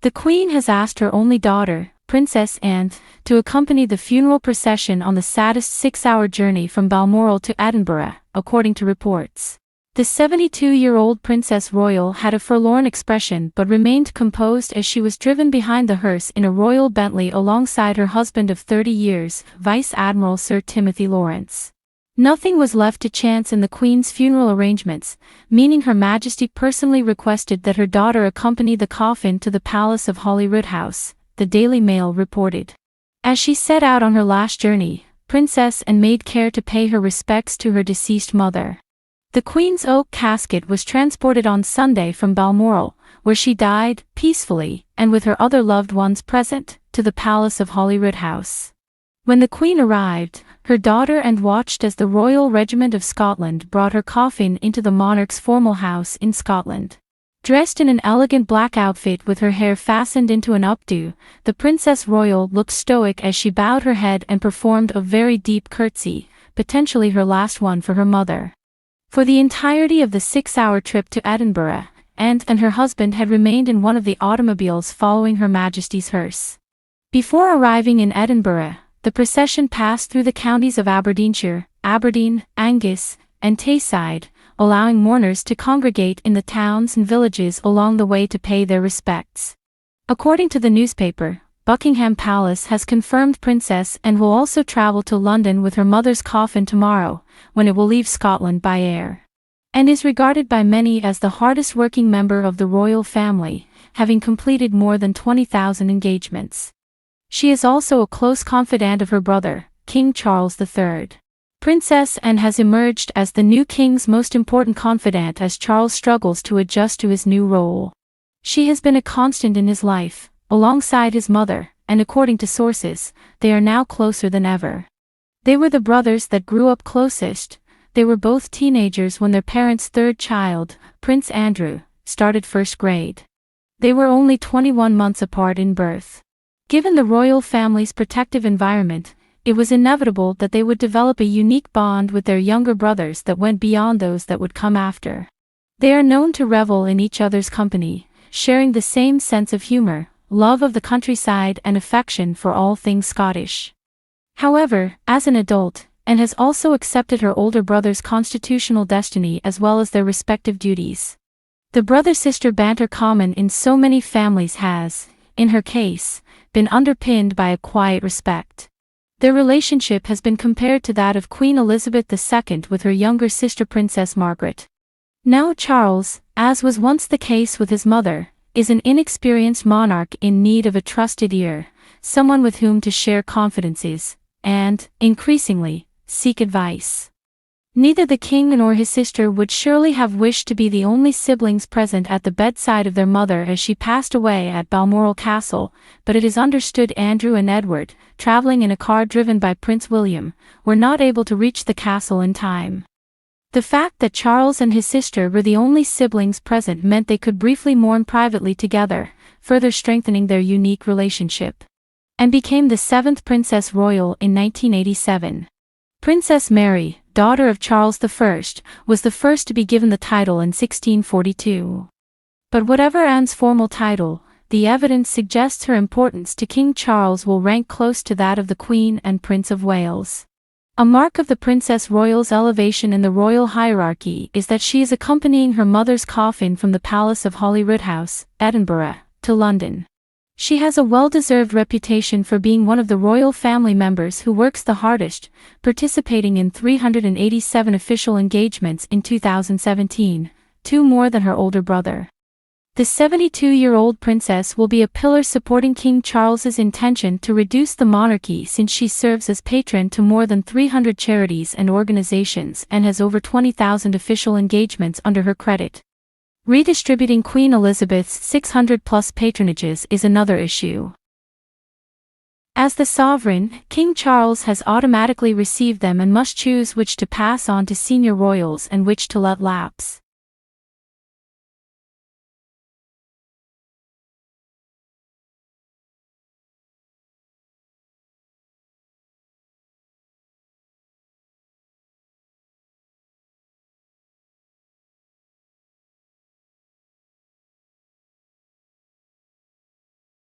The Queen has asked her only daughter, Princess Anne, to accompany the funeral procession on the saddest 6-hour journey from Balmoral to Edinburgh, according to reports. The 72-year-old Princess Royal had a forlorn expression but remained composed as she was driven behind the hearse in a royal Bentley alongside her husband of 30 years, Vice Admiral Sir Timothy Lawrence. Nothing was left to chance in the Queen's funeral arrangements, meaning Her Majesty personally requested that her daughter accompany the coffin to the Palace of Holyrood House, the Daily Mail reported. As she set out on her last journey, Princess Anne made care to pay her respects to her deceased mother. The Queen's oak casket was transported on Sunday from Balmoral, where she died, peacefully, and with her other loved ones present, to the Palace of Holyrood House. When the Queen arrived, her daughter and watched as the Royal Regiment of Scotland brought her coffin into the monarch's formal house in Scotland. Dressed in an elegant black outfit with her hair fastened into an updo, the Princess Royal looked stoic as she bowed her head and performed a very deep curtsy, potentially her last one for her mother. For the entirety of the 6-hour trip to Edinburgh, Anne and her husband had remained in one of the automobiles following Her Majesty's hearse. Before arriving in Edinburgh, the procession passed through the counties of Aberdeenshire, Aberdeen, Angus, and Tayside, allowing mourners to congregate in the towns and villages along the way to pay their respects. According to the newspaper, Buckingham Palace has confirmed Princess Anne will also travel to London with her mother's coffin tomorrow, when it will leave Scotland by air. Anne is regarded by many as the hardest-working member of the royal family, having completed more than 20,000 engagements. She is also a close confidant of her brother, King Charles III. Princess Anne has emerged as the new king's most important confidant as Charles struggles to adjust to his new role. She has been a constant in his life, alongside his mother, and according to sources, they are now closer than ever. They were the brothers that grew up closest. They were both teenagers when their parents' third child, Prince Andrew, started first grade. They were only 21 months apart in birth. Given the royal family's protective environment, it was inevitable that they would develop a unique bond with their younger brothers that went beyond those that would come after. They are known to revel in each other's company, sharing the same sense of humor, love of the countryside and affection for all things Scottish. However, as an adult, Anne has also accepted her older brother's constitutional destiny as well as their respective duties. The brother-sister banter common in so many families has, in her case, been underpinned by a quiet respect. Their relationship has been compared to that of Queen Elizabeth II with her younger sister Princess Margaret. Now Charles, as was once the case with his mother, is an inexperienced monarch in need of a trusted ear, someone with whom to share confidences, and, increasingly, seek advice. Neither the king nor his sister would surely have wished to be the only siblings present at the bedside of their mother as she passed away at Balmoral Castle, but it is understood Andrew and Edward, traveling in a car driven by Prince William, were not able to reach the castle in time. The fact that Charles and his sister were the only siblings present meant they could briefly mourn privately together, further strengthening their unique relationship. Anne became the 7th Princess Royal in 1987. Princess Mary, daughter of Charles I, was the first to be given the title in 1642. But whatever Anne's formal title, the evidence suggests her importance to King Charles will rank close to that of the Queen and Prince of Wales. A mark of the Princess Royal's elevation in the royal hierarchy is that she is accompanying her mother's coffin from the Palace of Holyrood House, Edinburgh, to London. She has a well-deserved reputation for being one of the royal family members who works the hardest, participating in 387 official engagements in 2017, 2 more than her older brother. The 72-year-old princess will be a pillar supporting King Charles's intention to reduce the monarchy since she serves as patron to more than 300 charities and organizations and has over 20,000 official engagements under her credit. Redistributing Queen Elizabeth's 600-plus patronages is another issue. As the sovereign, King Charles has automatically received them and must choose which to pass on to senior royals and which to let lapse.